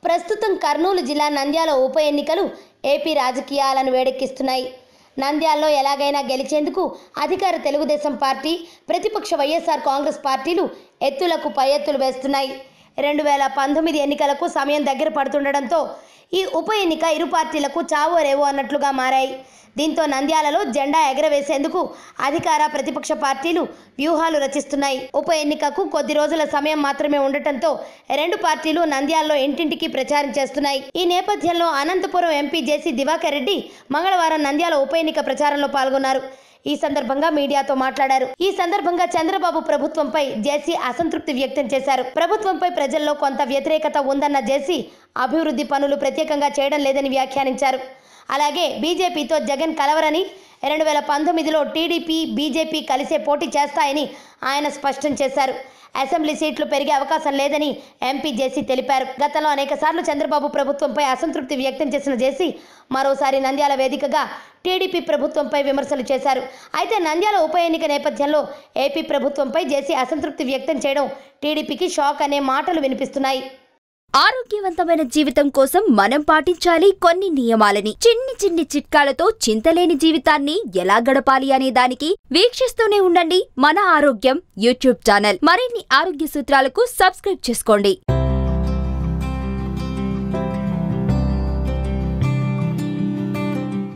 ప్రస్తుతం కర్నూలు జిల్లా నంద్యాల ఉప ఎన్నికలు ఏపీ రాజకీయాలను వేడెక్కిస్తున్నాయి. నంద్యాలలో ఎలాగైనా గెలిచేందుకు అధికార తెలుగుదేశం పార్టీ, ప్రతిపక్ష వైఎస్ఆర్ కాంగ్రెస్ పార్టీలు ఎత్తులకు పై ఎత్తులు వేస్తున్నాయి. 2019 ఎన్నికలకు సమయం దగ్గర పడుతుండటంతో ఈ ఉప ఎన్నిక ఇరు పార్టీలకు చావో రేవో అన్నట్లుగా మారాయి. దీంతో నంద్యాలలో జెండా ఎగరవేసేందుకు అధికార ప్రతిపక్ష పార్టీలు వ్యూహాలు రచిస్తున్నాయి. ఉప ఎన్నికకు కొద్ది రోజుల సమయం మాత్రమే ఉండటంతో రెండు పార్టీలు నంద్యాలలో ఇంటింటికి ప్రచారం చేస్తున్నాయి. ఈ నేపథ్యంలో అనంతపురం ఎంపీ జేసీ దివాకర్ రెడ్డి మంగళవారం నంద్యాల ఉప ఎన్నిక ప్రచారంలో పాల్గొన్నారు. ఈ సందర్భంగా మీడియాతో మాట్లాడారు. ఈ సందర్భంగా చంద్రబాబు ప్రభుత్వంపై జేసీ అసంతృప్తి వ్యక్తం చేశారు. ప్రభుత్వంపై ప్రజల్లో కొంత వ్యతిరేకత ఉందన్న జేసీ అభివృద్ధి పనులు ప్రత్యేకంగా చేయడం లేదని వ్యాఖ్యానించారు. అలాగే బీజేపీతో జగన్ కలవరని, 2019లో టీడీపీ, బీజేపీ కలిసే పోటీ చేస్తాయని ఆయన స్పష్టం చేశారు. అసెంబ్లీ సీట్లు పెరిగే అవకాశం లేదని ఎంపీ జేసీ తెలిపారు. గతంలో అనేకసార్లు చంద్రబాబు ప్రభుత్వంపై అసంతృప్తి వ్యక్తం చేసిన జేసీ మరోసారి నంద్యాల వేదికగా టీడీపీ ప్రభుత్వంపై విమర్శలు చేశారు. అయితే నంద్యాల ఉప ఎన్నిక నేపథ్యంలో ఏపీ ప్రభుత్వంపై జేసీ అసంతృప్తి వ్యక్తం చేయడం టీడీపీకి షాక్ అనే మాటలు వినిపిస్తున్నాయి. ఆరోగ్యవంతమైన జీవితం కోసం మనం పాటించాలి కొన్ని నియమాలని. చిన్ని చిన్ని చిట్కాలతో చింతలేని జీవితాన్ని ఎలా గడపాలి అనే దానికి వీక్షిస్తూనే ఉండండి మన ఆరోగ్యం యూట్యూబ్ ఛానల్. మరిన్ని ఆరోగ్య సూత్రాలకు సబ్స్క్రైబ్ చేసుకోండి.